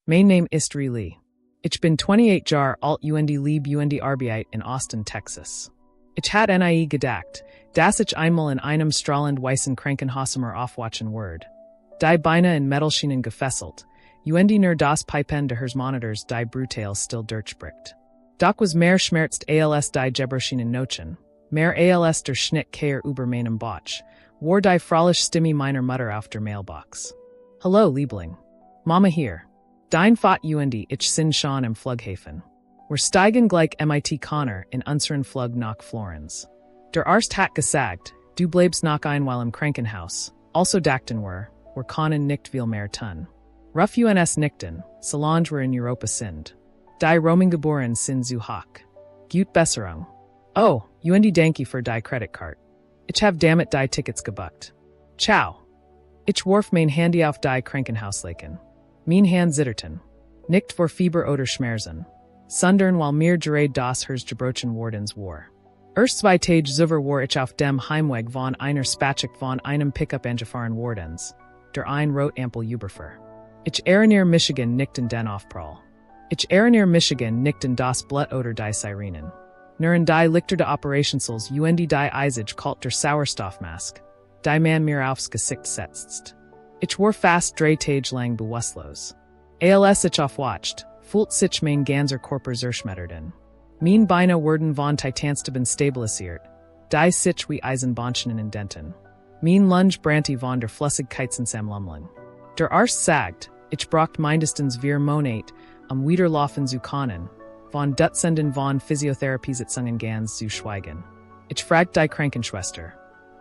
Mein Name ist Lee. Ich bin 28 Jahre alt und lebe und arbeite in Austin, Texas. Ich hat nie gedacht, dass ich einmal in einem strahlend weißen Krankenhauszimmer aufwachen würde. Die Beine in Metallschienen gefesselt, und nur das Pipen des Monitors die brutal still durchbricht. Doch was mehr schmerzt als die Gebrechen Nochen, mehr als der Schnitt kehr über meinem Bauch, war die fröhliche Stimme meiner Mutter auf der Mailbox. Hallo, Liebling. Mama hier. Dein Vater und ich sind schon im Flughafen. Wir steigen gleich mit Connor in unseren Flug nach Florenz. Der Arzt hat gesagt, du bleibst noch ein Weile im Krankenhaus, also dachten wir können nicht viel mehr tun. Ruf uns nichten, solange wir in Europa sind. Die Roaming geboren sind zu hoch. Gut Besserung. Oh, und danke für die Kreditkarte. Ich hab damit die Tickets gebucht. Ciao. Ich warf mein Handy auf die Krankenhausleken. Mein Hand zitterten. Nicht vor Fieber oder Schmerzen. Sondern weil mir gerade das Herz gebrochen wardens war. Erst zwei Tage zuvor war ich auf dem Heimweg von einer Spachik von einem Pickup angefahren wardens. Der ein rot ampel Überfer. Ich erinnere Michigan nicht an den Aufprall. Ich erinnere Michigan nicht an das Blut oder die Sirenen. Nur an die Lichter de Operationsals und die Eisig kalt der Sauerstoffmask. Die man mir aufs Gesicht setzt. Ich war fast 3 Tage lang bewusstlos. Als ich aufwacht, fühlt sich mein ganzer Körper zerschmetterten. Mein Beine wurden von Titanstaben stabilisiert. Die sich wie Eisenbahnchen in Denten. Mein Lunge brannte von der Flüssigkeitsensammlung. Der Arzt sagt, ich braucht mindestens 4 Monate, Wiederlaufen zu können, von Dutzenden von Physiotherapiesitzungen ganz zu schweigen. Ich fragt die Krankenschwester.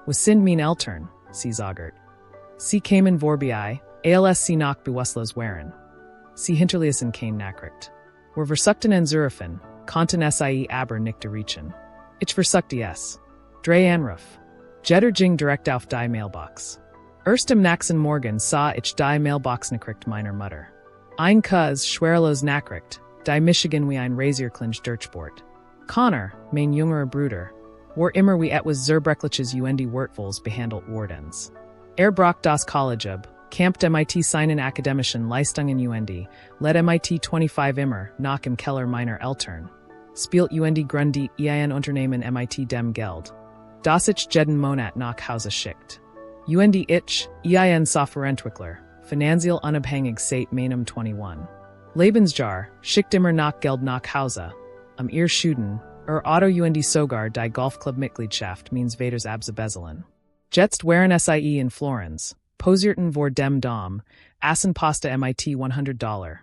Was sind meine Eltern? Sie sagt. Sie kamen vorbei, als sie noch bewusstlos waren. Sie hinterließen kein Nachricht. Wir versuchten anzurufen, konnten sie aber nicht erreichen. Ich versuchte es. 3 Anruf. Jeder ging direkt auf die Mailbox. Erst am nächsten Morgen sah ich die Mailbox-Nachricht meiner Mutter. Ein schwerelos Nachricht, die Michigan wie ein Rasierklinch durchbohrt. Connor, mein jüngerer Bruder, war immer wie etwas Zerbrechliches und Wertvolles behandelt wardens. Braucht das College ab, campt mit seinen akademischen Leistungen und, led mit 25 immer noch im Keller meiner Eltern. Spielt und gründet ein Unternehmen mit dem Geld. Das ich jeden Monat nach Hause schickt. Und ich, ein Softwareentwickler, finanziell unabhängig seit meinem 21. Lebensjahr, schickt immer noch Geld nach Hause, ihr Schuden, Auto und sogar die Golfclub-Mitgliedschaft means Vaters abzubezahlen. Jetzt waren sie in Florenz, posierten vor dem Dom, assen Pasta mit $100.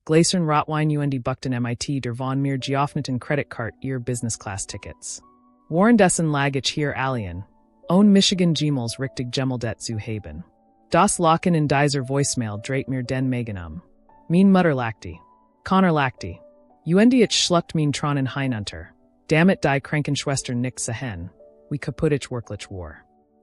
Gläsern Rotwein und buchten mit der von mir geöffneten Kreditkarte ihre Business-Class-Tickets. Währenddessen lag ich hier allein, Michigan Gmals richtig Gemeldet zu haben. Das Lachen in dieser Voicemail dreht mir den Magen. Mein Mutter lachte. Connor lachte. Und ich schluckt mein Tronen hinunter. Damit die Krankenschwester nicht sehen, wie kaputt ich wirklich war.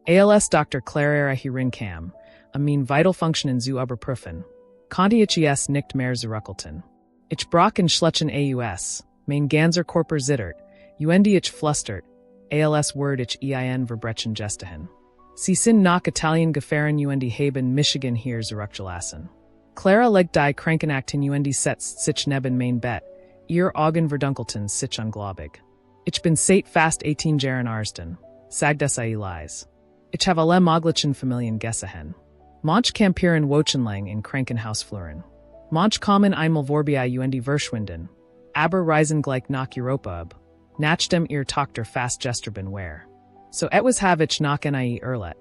Als Dr. Clara herinkam, mein Vitalfunktionen zu überprüfen, konnte ich es nicht mehr zurückhalten. Ich brach in Schlechen aus, mein ganzer Körper zittert, und ich flüstert, als word ich ein Verbrechen gestahin. Sie sind nach Italien gefahren und haben Michigan hier zurückgelassen. Clara legt die Krankenakten und setzt sich neben mein Bett, ihr Augen verdunkelten sich unglaubig. Ich bin seit fast 18 Jahren Arzten, sagte sie leise. Ich habe alle möglichen Familien gesehen. Manch campieren wochenlang in Krankenhausfluren. Manch kommen einmal vorbei und verschwinden, aber reisen gleich nach Europa ab, nachdem ihr Tochter fast gestorben war. So etwas habe ich noch nie erlebt.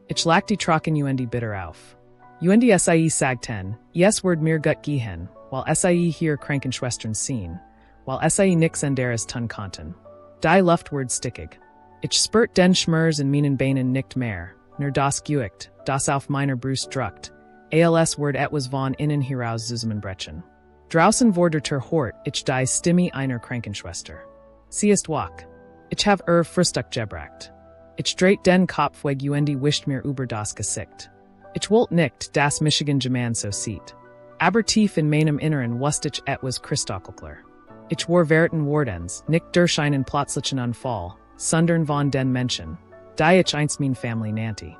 Ich lag die Trocken und bitter auf. Und sie sagten, es wird mir gut gehen, weil sie hier Krankenschwestern sehen, weil sie nix anderes tun konnten. Die Luft wird stickig. Ich spürt den Schmerz in meinen Beinen nicht mehr, nur das Gewicht, das auf meiner Brust druckt, als wird etwas von innen heraus zusammenbrechen. Draußen vor der Tür hört ich die Stimme einer Krankenschwester. Sie ist wach. Ich habe Frühstück gebracht. Ich dreht den Kopf weg und wischt mir über das Gesicht. Ich wollte nicht, dass Michigan Geman so sieht. Aber tief in meinem Inneren wusste ich etwas kristallklar. Ich war verten wardens, nicht durch einen plötzlichen Unfall, sondern von den Menschen, die ich einst mein Family nannte.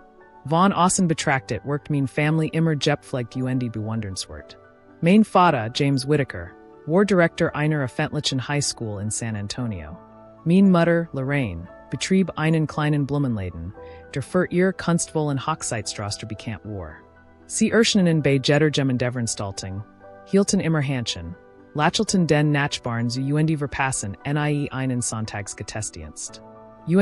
Von außen betrachtet wirkt mein Family immer gepflegt und bewundernswert. Mein Vater, James Whitaker, war director einer Öffentlichen High School in San Antonio. Mein Mutter, Lorraine, betrieb einen kleinen Blumenladen, der für ihr Kunstvollen Hochzeitsstraße bekannt war. Sie erscheinen bei jeder Gemeindeveranstaltung, hielten immer Händchen, lachelten den Nachbarn zu verpassen nie einen Sonntagsgottesdienst. Ich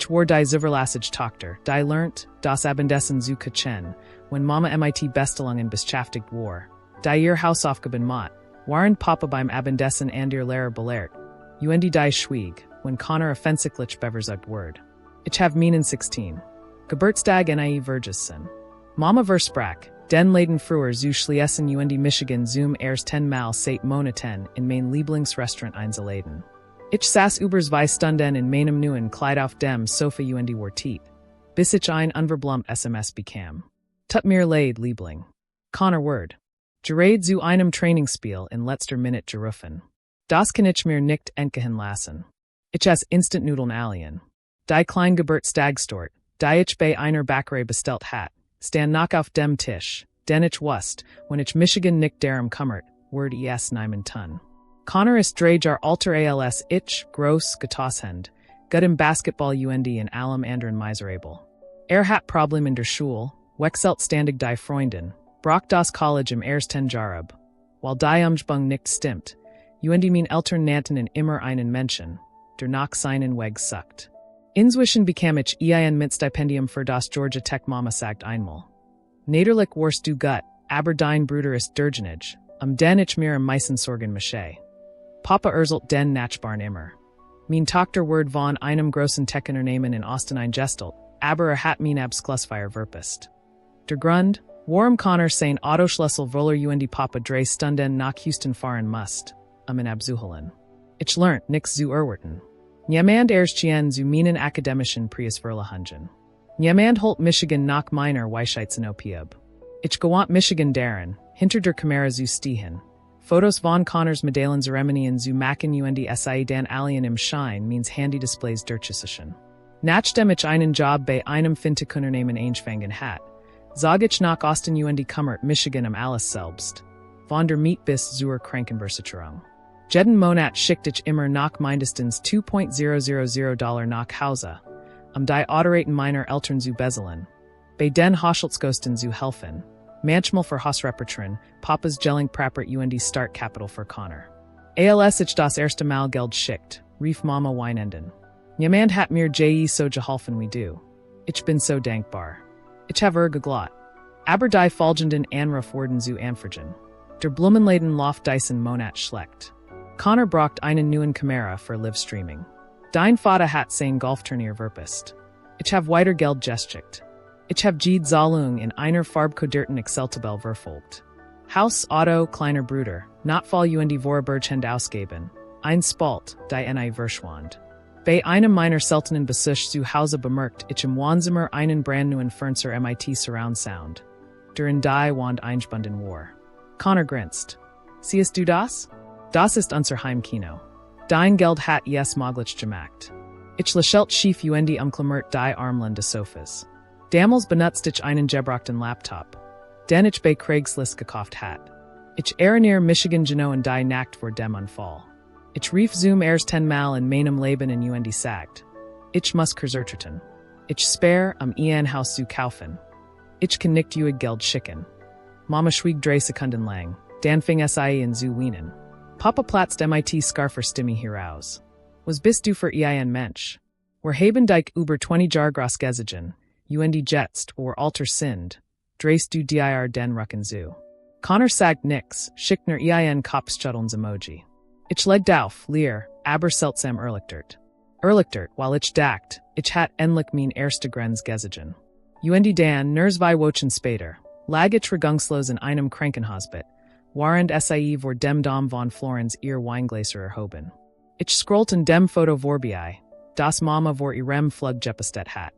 war die zuverlässige Tochter, die lernt, das Abendessen zu kochen, wenn Mama mit Bestellungen beschäftigt war, die ihr Hausaufgaben macht, waren Papa beim Abendessen and ihr Lehrer belehrt, die schwieg, when Connor offensichtlich beversagt word. Ich have meinen 16. Geburtstag nie vergessen. Mama versprach, den Laden früher zu schließen Michigan zum ersten Mal seit Monaten in mein Lieblingsrestaurant einzuladen. Ich saß über 2 Stunden in meinem neuen Kleid auf dem Sofa war tief, bis ich ein unverblümt SMS bekam. Tut mir leid, Liebling. Connor word. Gerade zu einem Trainingsspiel in letzter Minute gerufen. Das kann ich mir nicht entgehen lassen. Ich esse Instant-Nudeln alien. Die kleine Geburtstagstort, die ich bei einer Bäckerei bestellt hat, stand noch auf dem Tisch, denn ich wusste, wenn ich Michigan nicht darum kümmert, word es niemand tun. Connor ist 3 Jahre alter als ich, groß, getoshend, gut im Basketball in allem anderen miserable. Hat Problem in der Schule, wechselt ständig die Freundin, braucht das College im ersten Jahr ab. Weil die Umgebung nicht stimmt, mein Eltern nannten ihn immer einen Menschen, der nach seinen Weg sucht. Inzwischen bekam ich ein Mitstipendium für das Georgia Tech Mama sagt einmal. Naderlich warst du gut, aber dein Bruder ist derjenige, den ich mir am meisten Sorgen mache. Papa erzählt den Nachbarn immer. Mein Tochter word von einem großen Techunternehmen in Austin eingestellt, aber hat mein Abschlussfeier verpasst. Der Grund, warum Connor sein Autoschlüssel voller Papa 3 Stunden nach Houston fahren musst, ihn abzuholen. Ich lernt nichts zu erwarten. Niemand erschien zu meinen akademischen Preisverleihungen. Niemand holt Michigan nach meiner Weisheitsanopie ab. Ich gewandt Michigan darin, hinter der Kamera zu stehen. Fotos von Connors Medaillen Zeremonien zu machen sie dan alien im Schein means Handy Displays durchzusichern. Nachdem ich einen Job bei einem Fintech-Unternehmen eingefangen hat, sag ich nach Austin kümmert Michigan alles selbst. Von der Miet bis zur Krankenversicherung. Jeden Monat schickt ich immer nach mindestens $2,000 nach Hause, die Autoraten meiner Eltern zu bezahlen. Bei den Haushaltskosten zu helfen. Manchmal für Hausreparaturen, Papas Gelling prapert Startkapital für Connor. Als ich das erste Mal Geld schickt, rief Mama weinenden. Niemand hat mir so geholfen wie du. Ich bin so dankbar. Ich habe geglaubt. Aber die folgenden Anruf wurden zu anfragen. Der Blumenladen läuft diesen Monat schlecht. Connor braucht einen neuen Kamera für Livestreaming. Dein Vater hat sein Golfturnier verpasst. Ich habe weiter Geld geschickt. Ich habe die Zahlung in einer farbkodierten Excel-Tabelle verfolgt. Haus, Auto, kleiner Bruder, Notfall Vorberghend ausgeben. Ein Spalt, die nie verschwand. Bei einem meiner seltenen Besuche zu Hause bemerkt ich im Wohnzimmer einen brandneuen Fernseher mit Surround Sound. Der in die Wand eingebunden war. Connor grinst. Siehst du das? Das ist unser Heimkino. Dein Geld hat es möglich gemacht. Ich lächelt schief umklammert die Armlehne des Sofas. Damals benutzt ich einen gebrauchten Laptop, den ich bei Craigslist gekauft hat. Ich erinnere Michigan genoen die Nacht vor dem Unfall. Ich rief zum ersten Mal in meinem Leben in sagt. Ich muss kurzertreten. Ich spare ein Haus zu kaufen. Ich kann nicht Geld schicken. Mama schwieg 3 Sekunden lang, dann fing es an zu weinen. Papa platzt mit Scarfer Stimme heraus. Was bist du für ein Mensch? Wir haben dich über 20 Jahre groß gesehen, jetzt, or alter sind, drehst du dir den Rücken zu. Connor sagt nix, schickt nur ein Kopfschüttelns-Emoji. Ich legte auf, leer, aber seltsam erleichtert. Erleichtert, weil ich dacht, ich hat endlich mein erste Grenz gesehen. Dan, nur 2 Wochen später, lag ich regungslos in einem Krankenhausbett, während vor dem Dom von Florenz ihr Weingläser erhoben. Ich scrollten dem Foto vorbei, das Mama vor ihrem Flug gepestet hat.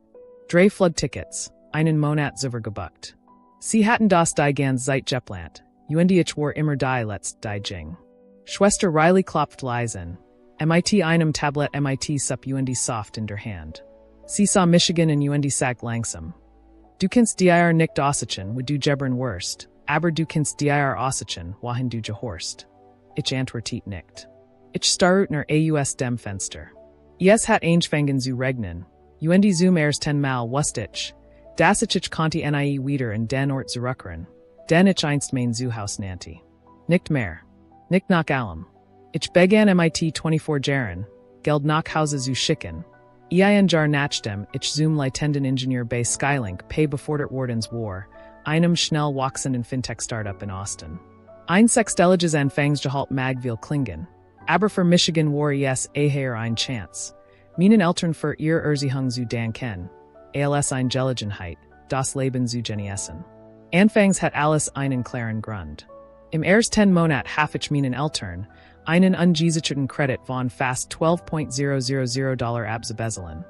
3 Flugtickets, einen Monat zuvor gebucht. Sie hatten das die ganz Zeit geplant, ich war immer die letzt die ging. Schwester Riley klopft leisen, mit einem Tablet mit sup soft in der Hand. Sie sah Michigan und sagt langsam. Du kannst dir nicht aussitzen, wo du gebern wirst, aber du kennst dir Aussagen, wohin du gehorst. Ich antwortet nicht. Ich starut naar aus dem Fenster. Es hat angefangen zu regnen. Zum ersten Mal wusste ich, dass ich konnte nie wieder in den Ort zurückkehren, den ich einst mein Zuhause nannte. Nicht mehr. Nicht nach allem. Ich begann mit 24 Jahren, Geld nach Hause zu schicken. Ein Jahr nachdem ich zum Leitenden Ingenieur bei Skylink pay befordert wordens war, einem schnell wachsenden Fintech-Startup in Austin. Ein sechsstelliges Anfangsgehalt mag viel klingen, aber für Michigan war es eher ein Chance. Meinen Eltern für ihr Erziehung zu danken, als ein Gelegenheit, das Leben zu genießen. Anfangs hat alles einen klaren Grund. Im ersten Monat habe ich meinen Eltern einen ungesicherten Kredit von fast $12,000 abzubezahlen.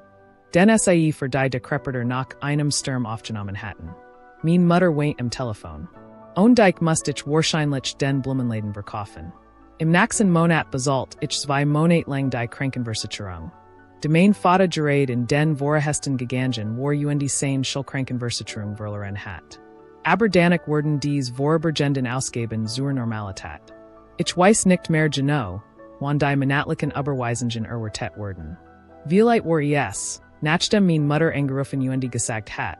Den SAE für die Dekrepeter nach einem Sturm aufgenommen hatten. Mein Mutter weint im Telefon. Und ich musste ich wahrscheinlich den Blumenladen verkaufen. Im nächsten Monat bezahlt ich 2 Monate lang die Krankenversicherung. De mein Vater gerät in den vorhesten gegangen war die sein Schulkrankenversicherung verloren hat. Aber danach wurden dies vorübergehenden Ausgaben zur Normalität. Ich weiß nicht mehr genau, wann die monatlichen Überweisungen erwartet wurden. Vielleicht war es, nachdem mein Mutter angerufen gesagt hat,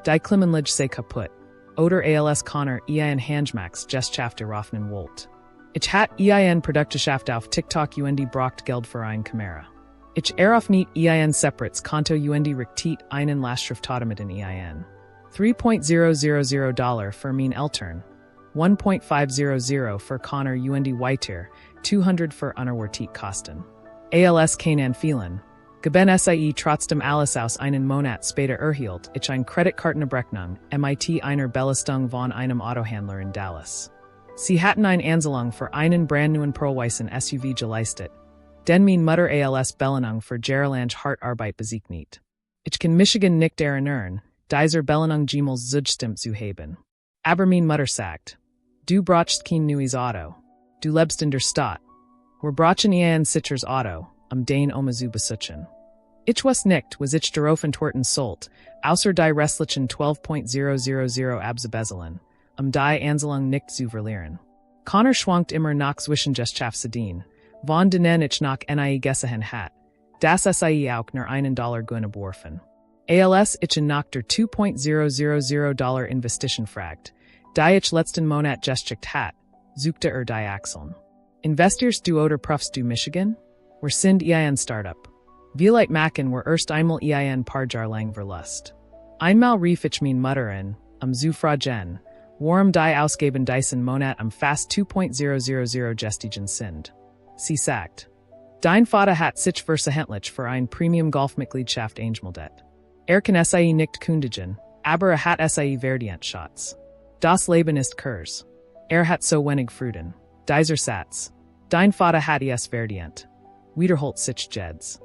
die Klimmenlige sei kaputt, oder als Connor ein Handmax Geschaft eröffnen wollt. Ich hat ein Produktgeschäft auf TikTok braucht Geld für ein Kamera. Ich eröffnet ein separates Konto richtet einen Lastschriftautomat mit ein. $3,000 für mein Eltern, 1,500 für Connor weiter, 200 für unerwartet Kosten. Als keinen Fehlen, geben SAE trotzdem alles aus einen Monat später erhielt ich ein Kreditkartenabrechnung mit einer Belastung von einem Autohändler in Dallas. Sie hatten eine Anzahlung für einen brandneuen Pearlweißen SUV geleistet, den mein Mutter als Belohnung für jahrelange Hartarbeit besiegnet. Ich kann Michigan nicht erinnern, dieser Belohnung jemals zugestimmt zu haben. Aber mein Mutter sagt, du brauchst kein neues Auto. Du lebst in der Stadt. Wir brauchen ein sicheres Auto, den zu besitzen. Ich weiß nicht, was ich darauf entworten sollt, außer die restlichen 12,000 abzubezahlen, die Anzahlung nicht zu verlieren. Connor schwankt immer nach Zwischengeschaftsideen, von denen ich nach nie gesehen hat, das SAE auch nur $1 geworfen. Als ich nach der $2,000 Investition fragt, die ich letzten Monat geschickt hat, suchte die Achseln. Investierst du oder prüfst du Michigan? Wir sind ein Startup. Vielleicht machen wir erst einmal ein paar Jahre lang Verlust. Einmal rief ich mein Mutter an, zu fragen, warum die Ausgaben diesen Monat fast 2,000 gestiegen sind. Sie sagt, dein Vater hat sich versehentlich für ein Premium-Golfmitgliedschaft angemeldet. Kann SAE nicht kündigen, aber hat SAE verdient Schatz. Das Leben ist kurz. Hat so wenig Freuden. Dieser Satz. Dein Vater hat es verdient. Wiederholt sich Jeds.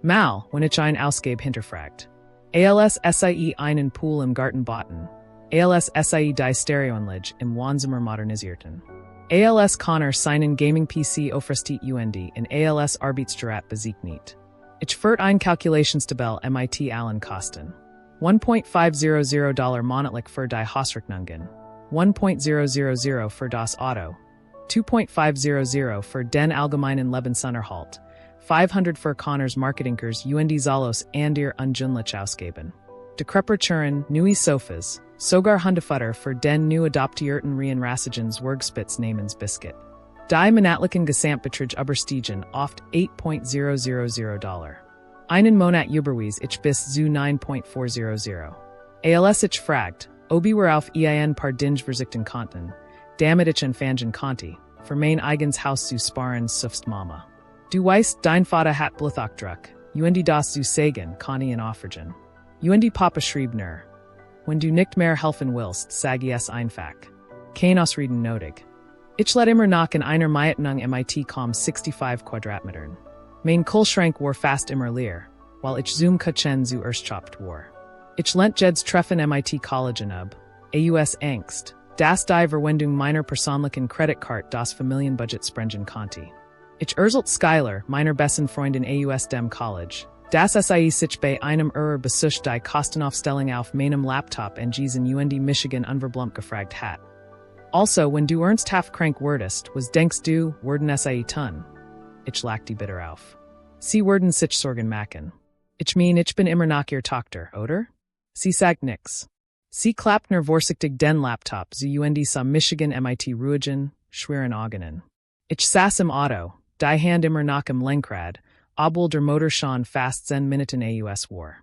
Mal, wenn ich ein Ausgabe hinterfragt. Als SAE einen Pool im Garten bauten. Als SAE die Stereoanlage im Wohnzimmer modernisieren. Als Connor seinen Gaming-PC aufrüstet in als Arbeitsgerät besiegnet. Ich führt ein Kalkulationstabelle mit allen Kosten. $1,500 monatlich für die Hausrechnungen, 1,000 für das Auto, 2,500 für den allgemeinen Lebensunterhalt, 500 für Connors Marketingers Zalos und ihr ungünlich ausgeben. Dekreperturen, neue Sofas, sogar Hundefutter für den neu adoptierten Reihenrassigens Werkspitz namens Biscuit. Die monatlichen Gesamtbetrag überstiegen oft $8,000. Einen Monat überwies ich bis zu 9,400. Als ich fragt, ob wir auf ein paar Dinge konnten, damit ich anfangen konnte, für mein eigens Haus zu sparen, suffst Mama. Du weißt, dein Vater hat Blutdruck, das zu sagen, kann ihn aufregen. Papa schrieb nur, wenn du nicht mehr helfen willst, sag es einfach. Kein Ausreden nötig. Ich let immer nach in einer Mietung mit 65 Quadratmetern. Mein Kühlschrank war fast immer leer, weil ich zum Kitchen zu erstchopt war. Ich lent Jeds treffen mit Kollegen ab, aus Angst, dass die Verwendung meiner persönlichen Kreditkarte das Familienbudget sprengen konnte. Ich erzählt Skylar, meiner besten Freundin aus dem College, dass sich bei einem Besuch die Kostenaufstellung auf meinem Laptop und in Michigan unverblumt gefragt hat. Also, when du ernst half krank wordest, was denkst du, worden sie tun. Ich lack die bitter auf. Sie worden sich sorgen machen. Ich mein, ich bin immer nach ihr Tochter, oder? Sie sagt nix. Sie klappt nur vorsichtig den Laptop, zu und sa Michigan MIT ruigen, schweren Augen. Ich saß im Auto, die Hand immer nach im Lenkrad, obwohl der Motor schon fast 10 Minuten aus war.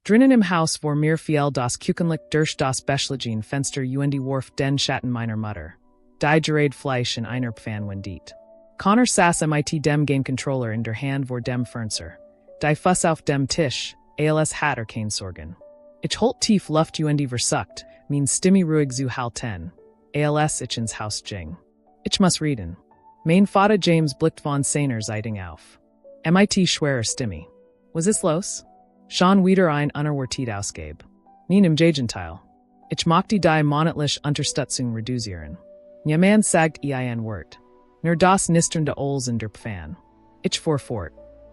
Drinnen im Haus vor mir fiel das Küchenlicht durch das Beschlagen Fenster und warf den Schatten meiner Mutter. Die gerade Fleisch in einer Pfanne wendet. Connor saß mit dem Game Controller in der Hand vor dem Fernseher. Die Fuss auf dem Tisch, als hat kein Sorgen. Ich holt tief Luft und versucht, mein Stimme ruhig zu halten. Als ich ins Haus ging. Ich muss reden. Mein Vater James blickt von seiner Seite auf. Mit schwerer Stimme. Was ist los? Schon wieder ein unerwartet Ausgabe. Mein im Gegenteil. Ich mochte die monatliche Unterstützung reduzieren. Niemand sagt ein Wort. Nur das nisternde Ols in der Pfanne. Ich fuhr fort.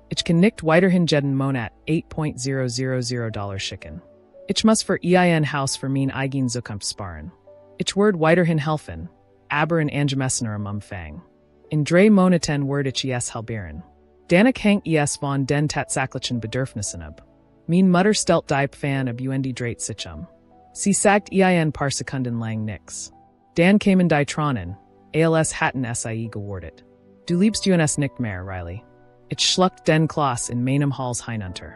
Ich kann nicht weiterhin jeden Monat $8,000 schicken. Ich muss für ein Haus für mein eigen Zukunft sparen. Ich werd weiterhin helfen, aber in angemessenerem Umfang. In 3 Monaten werd ich es halbieren. Danach hängt es von den tatsächlichen Bedürfnissen ab. Mein Mutter stellt die Pfanne ab und dreht sich Sie sagt ein paar Sekunden lang nix. Dann kamen die Tronen, als hatten sie gewordet. Du liebst uns nicht mehr, Riley. Ich schluckt den Klaus in meinem Hals hinunter.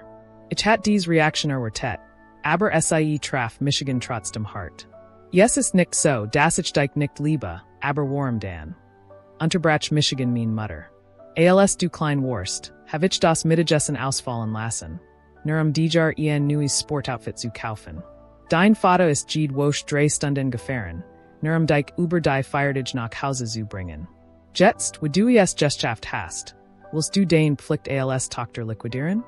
Ich hat dies Reaktion erwartet, aber sie traf Michigan trotzdem hart. Es ist nicht so, dass ich dich nicht liebe, aber warum dann? Unterbrach Michigan mein Mutter. Als du klein warst, have ich das Mittagessen ausfallen lassen. Nur dijar ein neues Sportoutfit zu kaufen. Dein Vater ist jed wosch 3 Stunden gefahren, nur dich über die Feiertage nach Hause zu bringen. Jetzt, wo du es geschafft hast, willst du den Pflicht als Tochter liquidieren?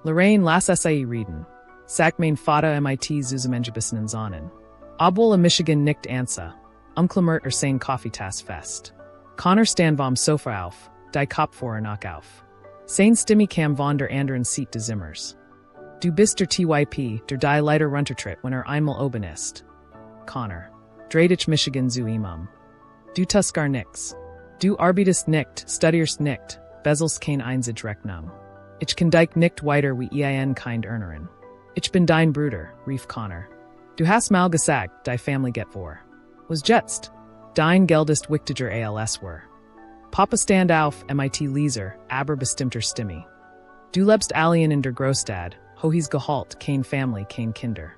Lorraine, lass sie reden. Sagt mein Vater mit zusammengebissen in Sonnen. Obwohl Michigan nicht ansa, umklammert sein Kaffeetasse fest. Connor stand vom Sofa auf, die Kopf vor nach auf. Sein Stimme kam von der anderen Seat des Zimmers. Du bist der TYP, der die Leiter runtertritt, wenn einmal oben ist. Connor. Dreht ich Michigan zu ihm. Du tust gar nix. Du arbeitest nicht, studierst nicht, bezelst kein einzige Rechnung. Ich kann dich nicht weiter wie ein kind Earnerin. Ich bin dein Bruder, rief Connor. Du hast mal gesagt, die Family geht vor. Was jetzt? Dein Geld ist wichtiger als war. Papa stand auf, mit Leser, aber bestimmter Stimme. Du lebst allein in der Großstadt, hohes Gehalt, kein Family, kein Kinder.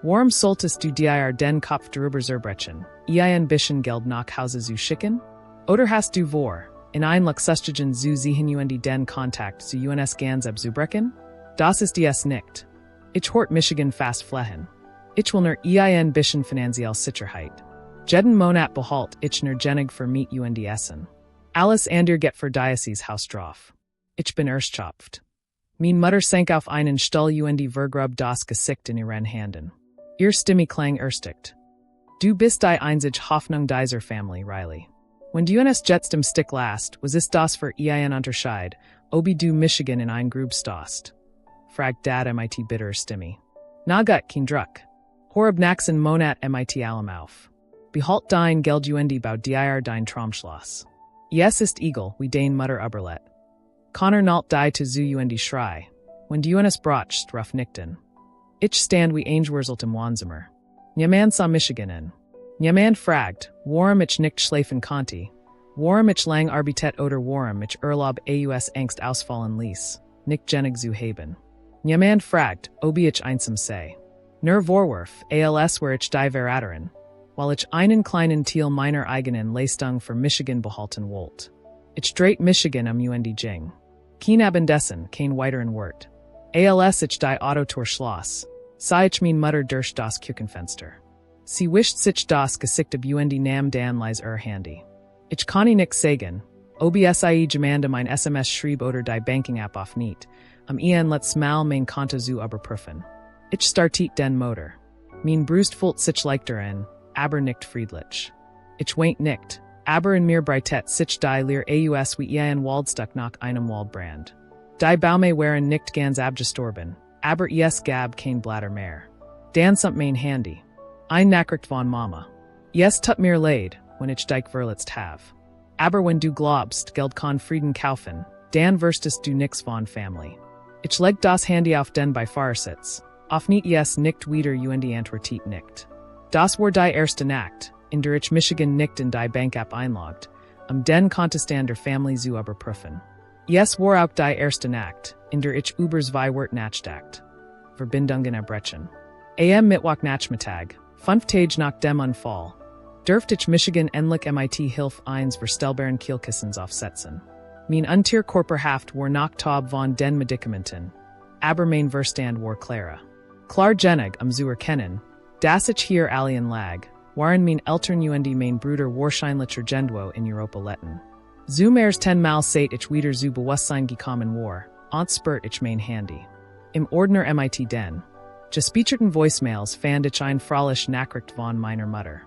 Warum solltest du dir den Kopf darüber zerbrechen, ein bisschen Geld nach Hause zu schicken? Oder hast du vor, in ein Luxusjagen zu sehen und den Kontakt zu uns ganz abzubrechen? Das ist es nicht. Ich hort Michigan fast flehen. Ich will nur ein bisschen finanziell Sicherheit. Jeden Monat behalt ich nur genig für mit und Essen. Alles andere geht für Diocese Haus drauf. Ich bin erschöpft. Mein Mutter sank auf einen Stuhl und vergrub das Gesicht in ihren Händen. Ihr Stimme klang erstickt. Du bist die einzige Hoffnung dieser Family, Riley. Wenn du uns jetzt im Stick last, was ist das für ein Unterschied, ob du Michigan in ein Grub stoßt? Fragt Dad mit bitter Stimme. Na gut, kein Druck. Horab naxen Monat mit allem auf. Behalt dein Geld und bau dir dein Traumschloss. Es ist egal, wie dein Mutter überlet. Connor nalt die zu zu und schrei. Wenn du uns brachst, ruf nichten. Ich stand wie Angewurselt im Wohnzimmer. Niemand sah Michigan in. Niemand fragt, warum ich nicht schlafen konnte. Warum ich lang arbeitet oder warum ich Urlaub aus Angst ausfallen ließ. Nicht genig zu haben. Niemand fragt, ob ich einsam sei. Nur Vorwurf, als wär ich die Verräterin, weil ich einen kleinen Teil meiner eigenen Leistung für Michigan behalten wollte. Ich dreht Michigan und ging. Kein Abendessen, kein weiteren Wort. Als ich die Autotor schloss, sah ich mein Mutter durch das Küchenfenster. Sie wischt sich das Gesicht ab und nahm dann leis Handy. Ich kann nicht sagen, ob sie gemande mein SMS schrieb oder die Banking-App auf nicht, ihnen let's mal mein Konto zu überprüfen. Ich startet den Motor. Mein Brust fühlt sich leichter an, aber nicht friedlich. Ich weint nicht, aber in mir breitet sich die Leer aus wie ein Waldstück nach einem Waldbrand. Die Baume waren nicht ganz abgestorben, aber es gab kein Blätter mehr. Dann samt mein Handy. Ein Nachricht von Mama. Es tut mir leid, when ich dich verletzt have. Aber wenn du glaubst, Geld kann Frieden kaufen, dann wirst du nix von family. Ich leg das Handy auf den Beifahrersitz. Auf nicht nicht wieder antwortet nicht. Das war die erste Nacht, in der ich Michigan nicht in die Bank-App einlogged, den Kontestan der Family zu überprüfen. War auch die erste Nacht, in der ich über zwei Wort nachdacht. Verbindungen erbrechen. Am Mittwochnachmittag, 5 Tage nach dem Unfall, dürft ich Michigan endlich mit Hilfe eines verstellbaren Kielkissens aufsetzen. Mein Unterkörperhaft war nach Taub von den Medikamenten, aber mein Verstand war Clara. Klar genug zu erkennen, dass ich hier alien lag, waren mein Eltern mein Bruder wahrscheinlicher Gendwo in Europa letten. Zum ersten Mal seit ich wieder zu Bewusstsein gekommen war, spürt ich mein Handy. Im Ordner den. Gespeicherten Voicemails fand ich ein fröhlich Nachricht von meiner Mutter.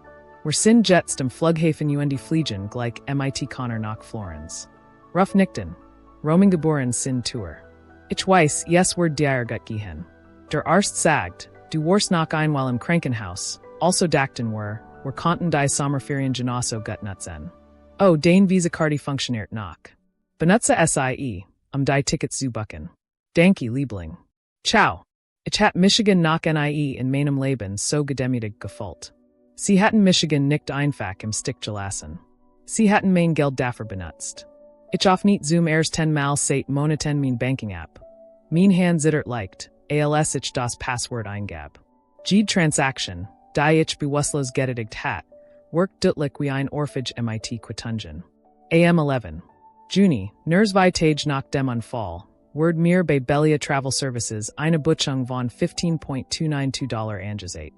Wir sind jetzt im Flughafen fliegen gleich Connor nach Florenz. Ruf nichten. Roman geboren sind Tour. Ich weiß, wird dir gut gehen. Der Arzt sagt, du warst noch einmal im Krankenhaus, also dachten wir konnten die Sommerferien genauso gut nutzen. Oh, dein Visakarte funktioniert noch. Benutze SIE, die Tickets zu buchen. Danke, Liebling. Ciao. Ich hat Michigan nach NIE in meinem Leben so gedemütigt gefühlt. Sie hatten Michigan nicht einfach im Stick gelassen. Sie hatten mein Geld dafür benutzt. Ich auf nicht zum ersten Mal seit Monaten mein Banking-App. Mein Hand zittert leicht, als ich das Passwort eingab. Jede Transaction, die ich bewusstlos getätigt hat, worked deutlich wie ein Orphage Quitungen. AM 11. Juni, nur zwei Tage nach dem Unfall, word mir bei Belia Travel Services eine Buchung von $15.292 angesagt.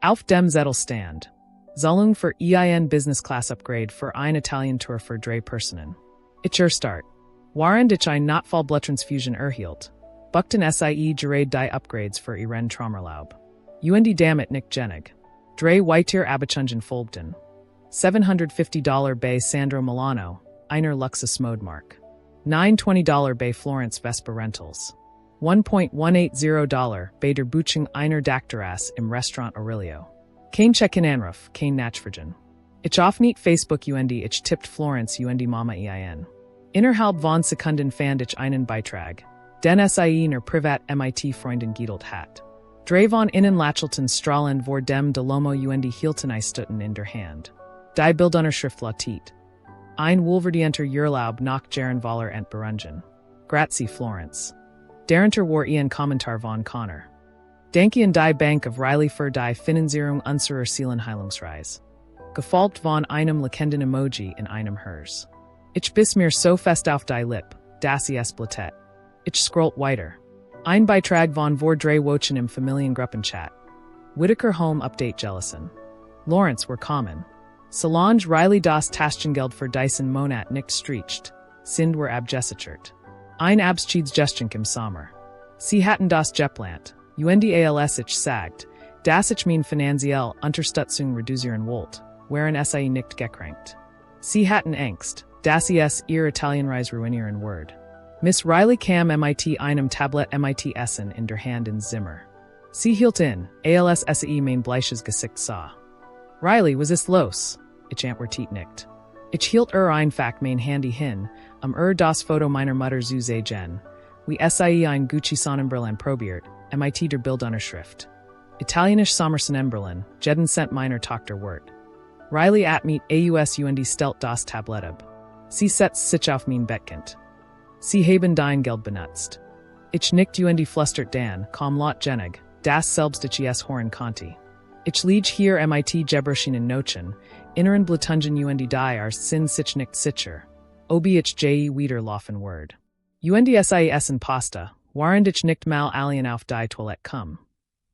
Auf dem Zettel stand. Zahlung für ein Business Class Upgrade für ein Italian Tour für 3 Personen. Ich Start. Während ich ein Notfallbluttransfusion erhielt, buchten SIE gerade die Upgrades für ihren Traumerlaub. Damit nicht genig. 3 weitere Abachungen folgten. $750 bei Sandro Milano, einer Luxus-Modemark. $920 bei Florenz Vespa Rentals. $1.180 bei der Buchung einer Dakteras im Restaurant Aurelio. Kein Check-in-Anruf, kein Nachfragen. Ich auf nicht Facebook ich tippt Florenz Mama ein. Innerhalb von Sekunden fand ich einen Beitrag, den SIE ner Privat Freundin giedelt hat. 3 von innen Lachelten strahlend vor dem Delomo hielten Stutten in der Hand. Die Bildunterschrift lautet. Ein wohlverdienter Urlaub nach Jahrenwaller ent Berungen. Grazie Florenz. Darunter war ein Kommentar von Connor. Danke an die Bank of Riley für die Finanzierung unserer Seelenheilungsreise. Gefolgt von einem lekenden Emoji in einem Hers. Ich biss mir so fest auf die Lip, dass es blättet. Ich scrollt weiter. Ein Beitrag von vor 3 Wochen im Familiengruppenchat. Whittaker Home Update Jellison. Lawrence were common. Solange Riley das Taschengeld für Dyson Monat nicht streicht, sind wir abgesichert. Ein Abschiedsgeschenk im Sommer. Sie hatten das geplant, als ich sagt, dass ich mein finanziell Unterstützung reduzieren wollte, wären SIE nicht gekrankt. Sie hatten Angst, dass es ihre Italienreise ruinieren würde. Miss Riley kam einem Tablet Essen in der Hand in Zimmer. Sie hielt in, als SIE mein bleiches Gesicht sah. Riley, was ist los? Ich antwortet nicht. Ich hielt einfach mein Handy hin, das Foto meiner Mutter zu sehen, wie SIE ein Gucci Sonnenbrillen probiert, der Bildunterschrift. Italienisch Sommersonnenbrillen, jeden Cent meiner Tochter wert. Riley at meet stellt das Tablet ab. Sie setzt sich auf mein Bettkind. Sie haben dein Geld benutzt. Ich nicht flüstert dann, kaum laut genig, das selbst ich es horen konnte. Ich liege hier Gebrochenen Nochen, inneren Blutungen die ars sin sich nicht sicher. Obi ich wieder laufen word. Sie essen Pasta, während ich nicht mal alien auf die Toilette komm.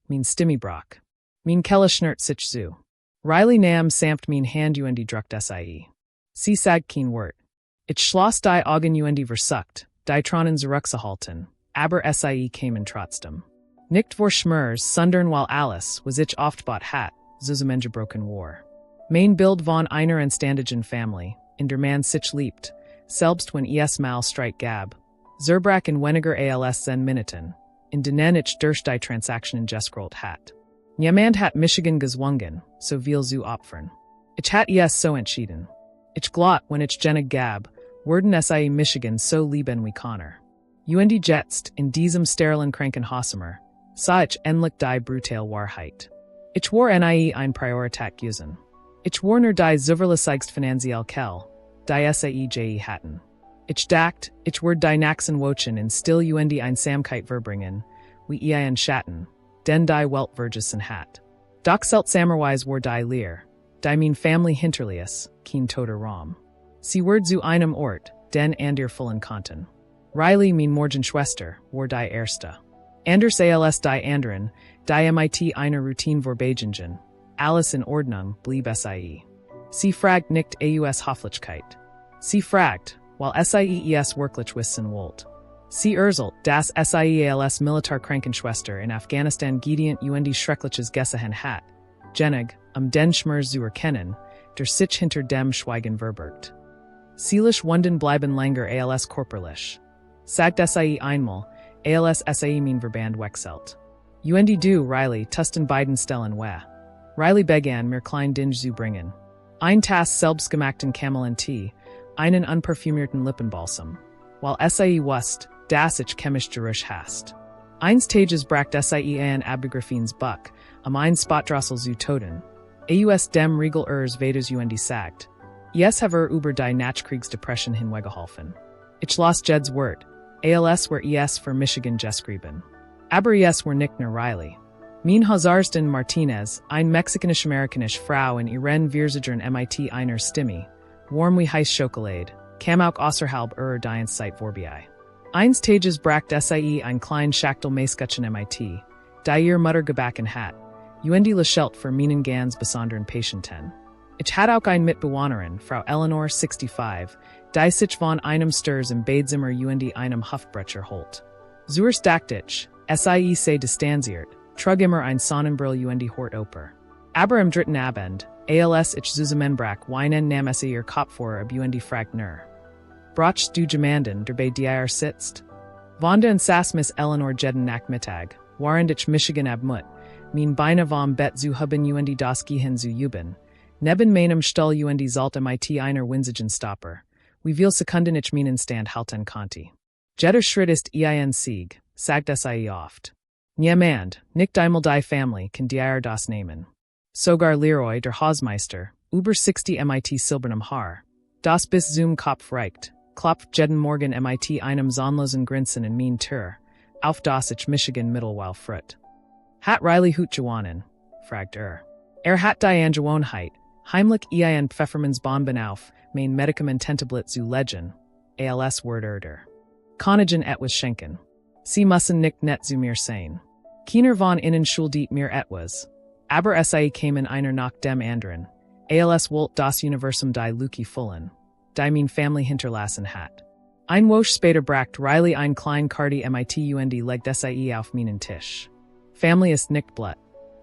Mein Stimmibrock. Mein Kelle schnürt sich zu. Riley nahm samt mein Hand druckt SIE. Sie sagt kein Wort. Ich schloss die Augen versucht, die Tronen zurückzuhalten, aber SIE kämen trotzdem. Nicht vor Schmers, sondern weil alles, was ich oft bot hat, zusammengebrochen war. Mein Bild von einer anständigen Family, in der man sich liebt, selbst wenn es mal Streit gab, zerbrak in weniger als 10 Minuten, in denen ich durch die Transaktionen gescrollt hat. Niemand hat Michigan gezwungen, so viel zu opfern. Ich hat es so entschieden. Ich glot when ich Jenna gab, worden sie Michigan so lieben wie Connor. Und jetzt, in diesem sterilen Krankenhauszimmer, sah ich endlich die brutale Wahrheit. Ich war nie ein Priorität gewesen. Ich war nur die zuverlässigst finanziell Kell, die sie hatten. Ich dacht, ich werde die nächsten Wochen in still und ein Samkeit verbringen, wie ein Schatten, denn die Welt vergessen hat. Doch seltsamerweise war die Leer, die mein Family hinterlies, kein toter Raum. Sie ward zu einem Ort, den ander vollen konnten. Riley mein Morgenschwester, war die erste. Anders als die anderen, die mit einer Routine vorbeigingen, alles in Ordnung blieb sie. Sie fragt nicht aus Höflichkeit. Sie fragt, weil sie es wirklich wissen wollt. Sie erzählt, dass sie als Militärkrankenschwester in Afghanistan gedient und schreckliches gesehen hat, genig, den Schmerz zu erkennen, der sich hinter dem Schweigen verbirgt. Seelisch Wunden bleiben länger als körperlich. Sagt sie einmal, als sie mein Verband wechselt. Und du, Riley, tusten beiden Stellen weh. Riley begann mir klein Dinge zu bringen. Ein Tass selbstgemachten Kamillentee, einen unparfümierten Lippenbalsam. Weil sie wusst, dass ich chemisch Geruch hast. Eins Tages bracht sie an Abbegrafins Buck, ein Spotdrossel zu Toten. Aus dem Riegel Vaters und sagt. Ich habe über die Nachkriegsdepression hinweggeholfen. Ich las Jed's Wort, als war es für Michigan geschrieben. Aber es war nicht nur Riley. Mein Hazarston Martinez, ein mexikanisch-amerikanische Frau in ihren Virsigern mit einer Stimme, warm wie heiß Schokolade, kam auch außerhalb die Zeit vorbei. Eins Tages bracht sie ein klein Schachtel Maiskutchen mit, die ihr Mutter gebacken hat, und Lachelt für meinen ganz besonderen Patienten. Ich hatte auch ein Mitbewohnerin, Frau Eleanor 65, die sich von einem Sturs im Badezimmer und einem Hufbrecher holt. Zuerst dachte ich, sie sei distanziert, trug immer ein Sonnenbrill und Hort oper. Aber im dritten Abend, als ich zusammenbrach, weinen nahm sie ihr Kopf vor und fragt nur. Brauchst du jemanden, der bei dir sitzt? Wanda und saß Miss Eleanor jeden Nachmittag, während ich Michigan abmut, mein Beine vom Bett zu haben und das Gehirn zu üben. Neben meinem Stuhl und sollte mit einer winzigen Stopper, wie viel Sekunden ich meinen Stand halten konnte. Jeder Schritt ist ein Sieg, sagt sie oft. Niemand, nicht einmal die Family, kann dir das nehmen. Sogar Leroy, der Hausmeister, über 60 mit silbernem Haar, das bis zum Kopf reicht, klopft jeden Morgen mit einem zahnlosen Grinsen in mein Tür, auf das ich Michigan Mittelweil fritt. Hat Riley Hut gewonnen? Fragt hat die Angewohnheit, heimlich ein Pfefferminzbonbon auf, mein Medikamententablet zu legen, als Word Konnigen etwas schenken. Sie müssen nicht net zu mir sein. Keiner von ihnen schuldet mir etwas. Aber sie kämen einer nach dem anderen, als wollt das Universum die Luki füllen, die mein Family hinterlassen hat. Ein Woche später bracht Riley ein klein Karte mit und legt sie auf meinen Tisch. Family ist nicht blut.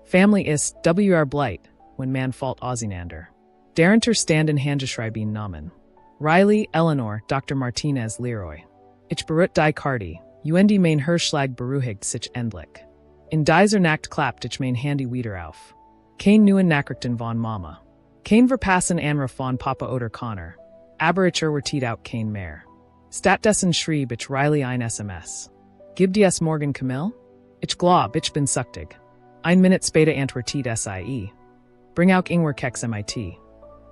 Family ist bleit, when man fällt auseinander. Darunter standen handgeschrieben Namen. Riley, Eleanor, Dr. Martinez, Leroy. Ich berührt die Karte, und mein Herschlag beruhigt sich endlich. In dieser Nacht klappt ich mein Handy wieder auf. Kein neuen Nachrichten von Mama. Kein verpassen Anruf von Papa oder Connor. Aber ich erwartet auch kein mehr. Stattdessen schrieb ich Riley ein SMS. Gibt es morgen Camille? Ich glaub, ich bin süchtig. Ein Minute später antwortet sie. Bring auch Ingwerkeks mit.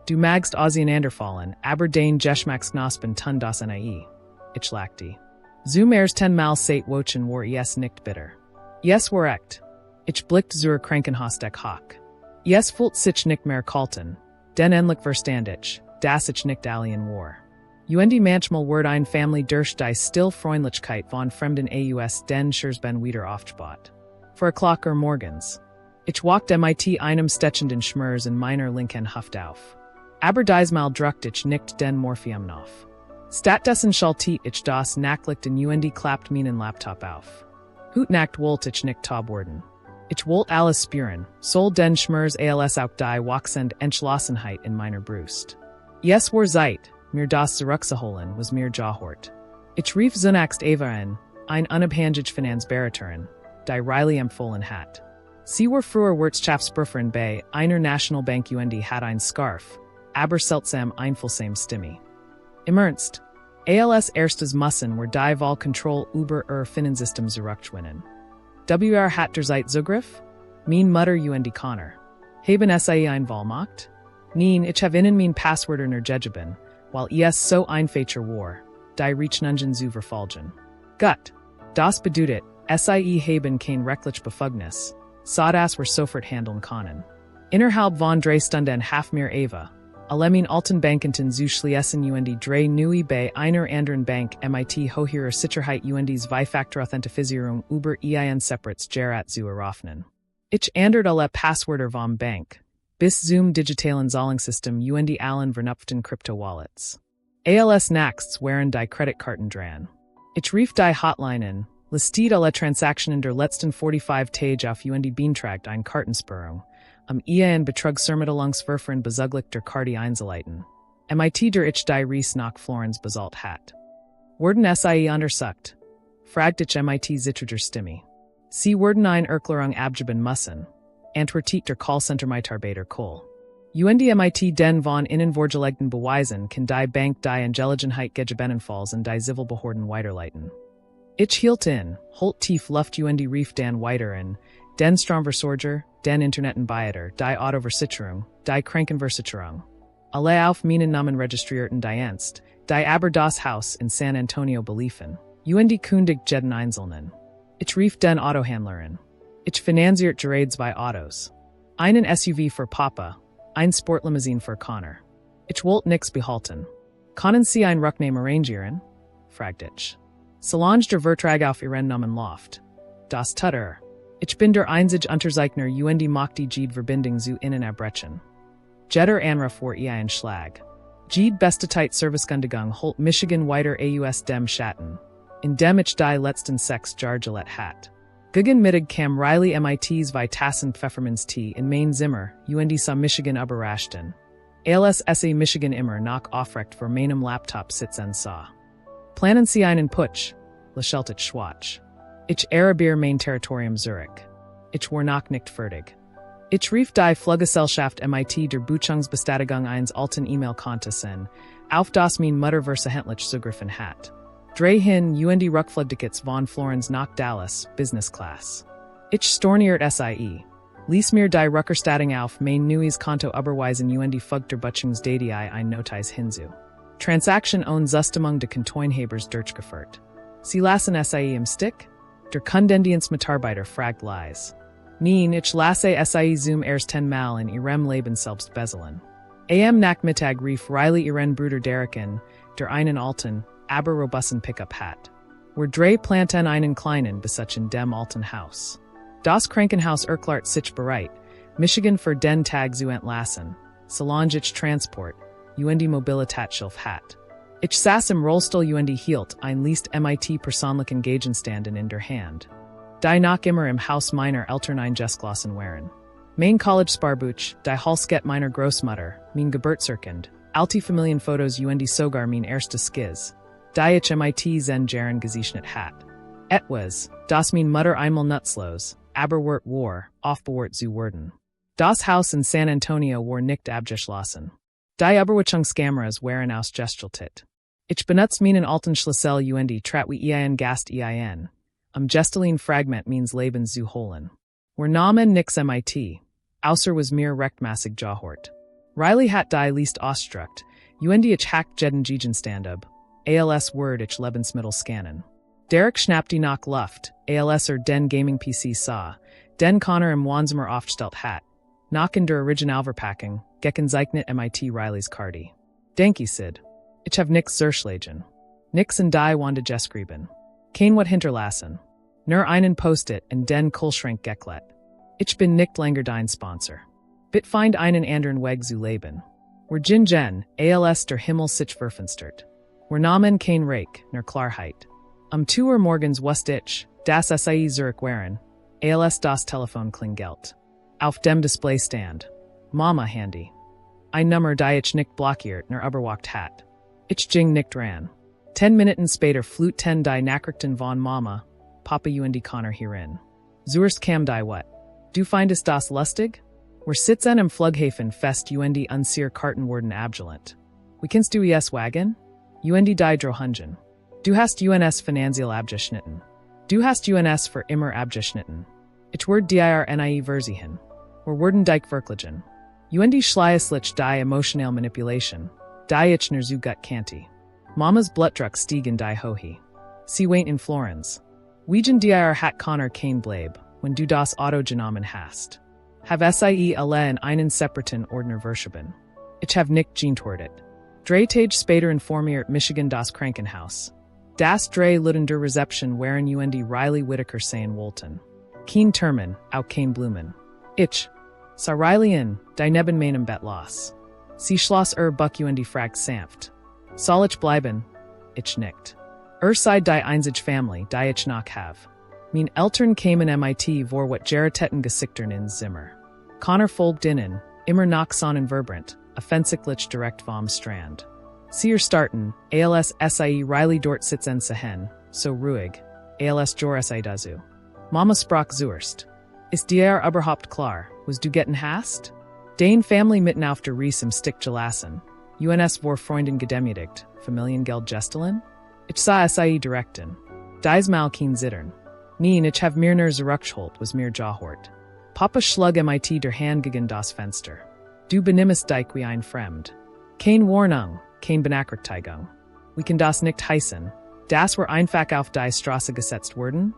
Du magst auseinanderfallen, aber den Geschmacksknospen tun das nie. Ich lachte. Zum ersten Mal seit Wochen war es nicht bitter. Es war echt. Ich blickte zur Krankenhausdeck hoch. Es fühlt sich nicht mehr kalten, denn endlich verstand ich, dass ich nicht alien war. Und manchmal wird ein Family durch die still Freundlichkeit von Fremden aus den Scherzben wieder aufgebaut. 4 Uhr morgens. Ich walkte mit einem stechenden Schmerz in meiner linken Hüfte auf. Aber diesmal druckte ich nicht den Morphium auf. Stattdessen schaltete ich das Nachlichten und klappt meinen Laptop auf. Hut Nacht wollte ich nicht taub worden. Ich wollte alles spüren, soll den Schmerz als auch die wachsende Entschlossenheit in meiner Brust. Es war Zeit, mir das zurückzuholen, was mir gehört. Ich rief zunächst Eva an, ein unabhängige Finanzberaterin, die Riley empfohlen hat. Sie war früher Wirtschaftsprüferin bei einer Nationalbank und hat ein Scarf, aber seltsam einfühlsam Stimme. Im Ernst, als erstes müssen wir die Wahlkontrolle über Finanzsystem zurückgewinnen. Hat der Zeit Zugriff? Mein Mutter und Connor. Haben Sie ein Wahlmacht? Nein, ich habe Ihnen mein Passwörter nergegeben, weil es so einfacher war, die Rechnungen zu verfolgen. Gut, das bedeutet, Sie haben kein rechtlich Befugnis, sodass wir sofort handeln können. Innerhalb von 3 Stunden haben wir Eva, alle mein alten Banken zu schließen und drei neue bei einer anderen Bank mit höherer Sicherheit und Zwei-Faktor-Authentifizierung über ein separates Gerät zu eröffnen. Ich änderte alle Passwörter vom Bank, bis zum digitalen Zahlungssystem und allen vernünftigen Crypto-Wallets. Als Nachts waren die Kreditkarten dran. Ich rief die Hotline in, listet alle Transaktionen der letzten 45 Tage auf und beantragt eine Kartensperrung, ein Betrugsermittlungsverfahren bezüglich der Karte einzuleiten. Mit der ich die Reise nach Florenz bezahlt hat. Wurden Sie untersucht? Fragt ich mit zittriger Stimme. Sie wurden eine Erklärung abgeben müssen. Antwortet der Callcenter-Mitarbeiter Kohl. Und mit den von innen vorgelegten Beweisen kann die Bank die Angelegenheit gegebenenfalls in die Zivilbehörden weiterleiten. Ich hielt in, holt tief Luft und rief dann weiter in, den Stromversorger, den Internetanbieter, die Autoversicherung, die Krankenversicherung. Alle auf meinen Namen registrierten Dienst, die aber das Haus in San Antonio beliefen. Und kundig jeden Einzelnen. Ich rief den Autohändlerin. Ich finanziert gerade 2 Autos. Einen SUV für Papa, ein Sportlimousine für Connor. Ich wollte nix behalten. Können Sie ein Rücknahme arrangieren? Fragt ich. Solange der Vertrag auf Ihren Namen läuft. Das tut Ich bin der einzige Unterzeichner und mag die Verbindung zu Ihnen abbrechen. Jeder Anruf vor ein Schlag. Beste Servicekundigung holt Michigan weiter aus dem Schatten. Indem ich die letzten 6 Jahre gelebt hat. Gegen Mittag kam Riley MITs wie Tassen Pfefferminztee in mein Zimmer und sa Michigan überraschten. Als Michigan immer noch aufrecht vor meinem Laptop sitzen sah. Planen Sie einen Putsch? Lächelte ich schwach. Ich erbier mein Territorium Zurich. Ich war noch nicht fertig. Ich rief die Fluggesellschaft mit der Buchungsbestätigung eines alten E-Mail-Kontos in, auf das mein Mutter versehentlich zugriffen hat. Drei und Rückflugtickets von Florenz nach Dallas, Business Class. Ich storniert ließ mir die Rückerstattung auf mein neues Konto überweisen und folgt der Buchungsdatei ein Notiz hinzu. Transaktion ohne Zustimmung de Kantonhabers durchgeführt. Sie lassen im Stick? Der Kundendienstmitarbeiter fragt leise. Nein, ich lasse zum ersten Mal in ihrem Leben selbst bezahlen. Am Nachmittag rief Riley ihren Bruder Derek in, der einen alten, aber robusten Pickup hat. Wir drei planten einen kleinen Besitz in dem alten Haus. Das Krankenhaus erklärt sich bereit, Michigan für den Tag zu entlassen, solange ich Transport, und Mobilitätshilfe hat. Ich saß im Rollstuhl und hielt ein Liest mit persönlichen Gegenständen in der Hand. Die noch immer im Haus meiner Eltern eingelassen waren. Mein College-Sparbuch, die Halskett meiner Großmutter, mein Geburtstag, alte Familienfotos und sogar mein erstes Skiz. Die ich mit zen Jaren gezeichnet hat. Etwas, das mein Mutter einmal nutzlos, aber war, aufbewahrt zu werden. Das Haus in San Antonio war nicht abgeschlossen. Die Überwachungskameras waren ausgestellt. Ich benutze meinen alten Schlüssel und trat wie ein Gast ein. Gestlichen Fragment meines Lebens zu holen. Wir nahmen nix mit, außer was mir rechtmäßig gehört. Riley hat die Liest ausgedruckt, und ich hack jeden Gegenstand ab. Als Word ich Lebensmittel scannen. Derek schnappte nach Luft, als den Gaming-PC sah, den Connor im Wohnzimmer aufgestellt hat. Nach in der Originalverpackung, gekennzeichnet mit Rileys Karte. Danke Sid. Ich hab nix zerschlagen. Nix in die Wanda geschrieben. Kein wat hinterlassen. Nur einen Post-it in den Kühlschrank geklet. Ich bin nicht länger dein Sponsor. Bitte find einen anderen Weg zu leben. Wir Jen, als der Himmel sich verfinstert. Wir nahmen kein Reich, nur Klarheit. 2 Uhr morgens wusste ich, dass Zurich waren, als das Telefon klingelt. Auf dem Displaystand. Mama Handy. Ein Nummer die ich nicht blockiert nur überwacht hat. Ich ging nicht ran. 10 Minuten später fluten die Nachrichten von Mama, Papa und Connor hierin. Zuerst kam die what? Du findest das lustig? Wir sitzen im Flughafen fest und unsere Karten wurden abgelehnt. Wie kannst du es wagen? Und die Drohungen. Du hast uns finanziell abgeschnitten. Du hast uns für immer abgeschnitten. Ich werde dir nie versehen. Wir werden dich verklagen. Und die schließlich die emotionale Manipulation. Die ich nur so gut kannte. Mama's Blutdruck stieg in die Hohe. Sie weint in Florenz. Wegen dir hat Connor kein Bleib, wenn du das Auto genommen hast. Have sie alle in einen separaten Ordner verschoben. Ich have nicht geantwortet. 3 Tage später informiert Michigan das Krankenhaus. Das 3 Luden der Rezeption waren und Riley Whittaker sein wollten. Kein Termin, auch kein Blumen. Ich sah Riley in, die neben meinem Bett los. Sie schloss Buck und fragt sanft. Soll ich bleiben? Ich nickt. Sei die einzige Family, die ich noch have. Mein Eltern kamen MIT vor wat Geritetten gesichtern in Zimmer. Connor folgt innen, immer noch sonnenverbrant, offensichtlich direkt vom Strand. Sie starten, als sie Riley dort sitzen sehen, so ruhig, als jor sie dazu. Mama sprach zuerst. Ist dir überhaupt klar, was du getten hast? Den Family mitten auf der Ries im Stick gelassen. Uns vor Freunden gedemütigt, Familiengeld gestelen? Ich sah sie direkten. Dies mal kein Zittern. Neen, ich have mir nur zurückgeholt, was mir jahort. Papa schlug MIT der Hand gegen das Fenster. Du benimmst dich wie ein Fremd. Kein Warnung, kein Benachrichtigung. Wie kann das nicht heißen? Das war einfach auf die Straße gesetzt worden?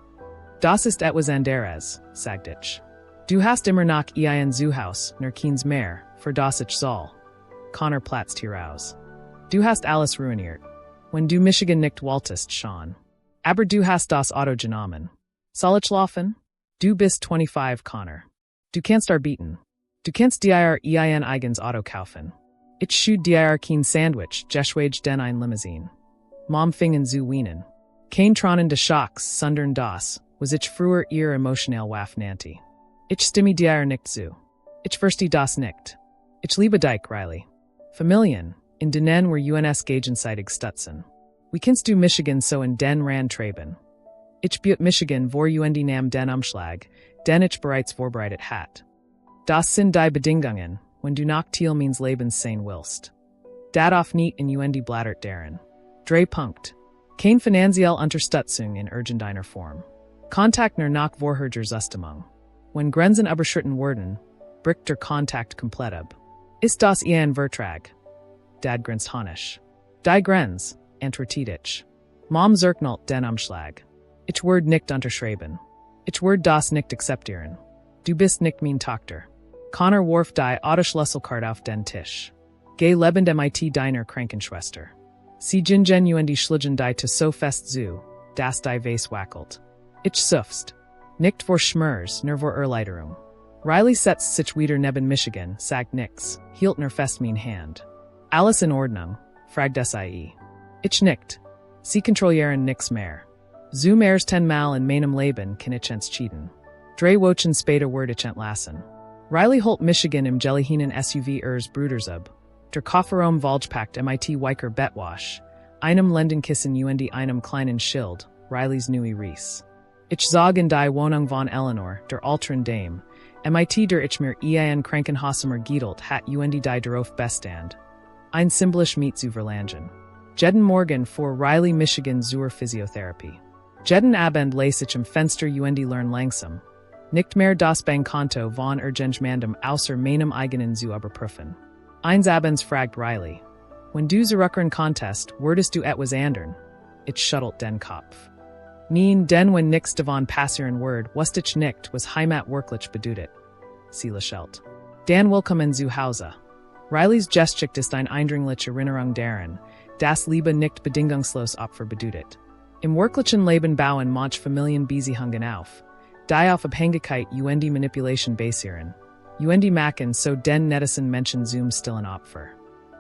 Das ist etwas anderes, sagte ich. Du hast immer noch ein Zuhaus, nur keins mehr, für das ich soll. Connor platzt hinaus. Du hast alles ruiniert. Wenn du Michigan nicht wolltest, schon. Aber du hast das Auto genommen. Soll ich laufen? Du bist 25, Connor. Du kannst arbeiten. Du kannst dir ein eigens Auto kaufen. Ich schud dir kein Sandwich, geschweige denn ein Limousine. Mom fingen zu weinen. Kein Tronen de Schocks, sondern das, was ich früher ihr emotional warf nannte. Ich stimme dir nicht zu. Ich verstehe das nicht. Ich liebe dich, Riley. Familien, in denen wir uns gegenseitig stützen. Wie kannst du Michigan so in den Rand treiben? Ich butte Michigan vor nam den Umschlag, den ich bereits vorbereitet hat. Das sind die Bedingungen, wenn du nach Teil meines Lebens sein willst. Darauf nicht in blattert deren. 3 Punkt. Kein finanzielle Unterstützung in irgendeiner Form. Kontakt nur nach Vorherger Zustimmung. Wenn Grenzen überschritten werden, bricht der Kontakt komplett ab. Ist das ein Vertrag? Dad grinst honisch. Die Grenz, antwortet ich. Mom zerknallt den Umschlag. Ich werde nicht unterschreiben. Ich werde das nicht akzeptieren. Du bist nicht mein Tochter. Connor warf die Autoschlüsselkarte auf den Tisch. Geh lebend MIT deiner Krankenschwester. Sie gingen und schligen die to so fest zu, dass die Vase wackelt. Ich suffst. Nicht vor Schmers, nur vor Erleiderung. Riley setzt sich wieder neben Michigan, sagt nix, hielt nur fest mein Hand. Alles in Ordnung, fragt sie. Ich nickt. Sie kontrollieren nix mehr. Zu mehrs 10 Mal in meinem Leben kann ich entschieden. 3 Wochen später werde ich entlassen. Riley holt Michigan im Jellyhinen SUV Bruders ab. Der Kofferraum Volgepackt MIT Weiker Bettwasch. Einem Lendenkissen und einem kleinen Schild, Rileys neue Ries. Ich sag in die Wohnung von Eleanor, der alteren Dame. MIT der ich mir ein Krankenhauszimmer giedelt hat und die darauf bestand. Ein symbolisch Miet zu verlangen. Jeden Morgen vor Riley Michigan zur Physiotherapie. Jeden Abend lese ich im Fenster und lern langsam. Nicht mehr das Bankkonto von Urgentmandem außer meinem eigenen zu überprüfen. Eins Abends fragt Riley. Wenn du zurückern Contest, würdest du etwas ändern? Ich schuttelt den Kopf. Neen, denn wenn nix davon passieren word, wusst ich nicht, was Heimat wirklich bedeutet. Sie lächelt. Dan willkommen zu Hause. Rileys Gestik ist ein eindringliche Erinnerung daran, das Liebe nicht bedingungslos Opfer bedeutet. Im wirklichen Leben bauen manch Familien Beziehungen auf, die auf Abhängigkeit und Manipulation basieren. Und machen so den nettesen Menschen zum stillen Opfer.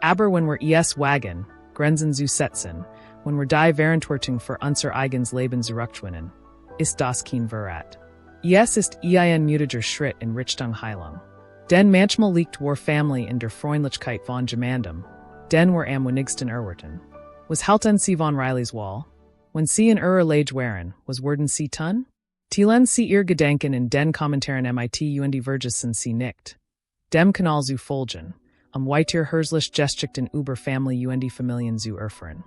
Aber wenn wir es wagen, Grenzen zu setzen, wenn wir die Verantwortung für unser eigenes Leben zurückgewinnen, ist das kein Verrat. Es ist ein mutiger Schritt in Richtung Heilung. Denn manchmal liegt war Family in der Freundlichkeit von jemandem, den wir am wenigsten erwarten. Was halten Sie von Rileys Wall? Wenn Sie in ihrer Lage waren, was würden Sie tun? Tielen sie ihr Gedenken in den Kommentaren mit vergessen sie nicht. Dem Kanal zu folgen, weiter herzlich Geschichten über Family Familien zu erfahren.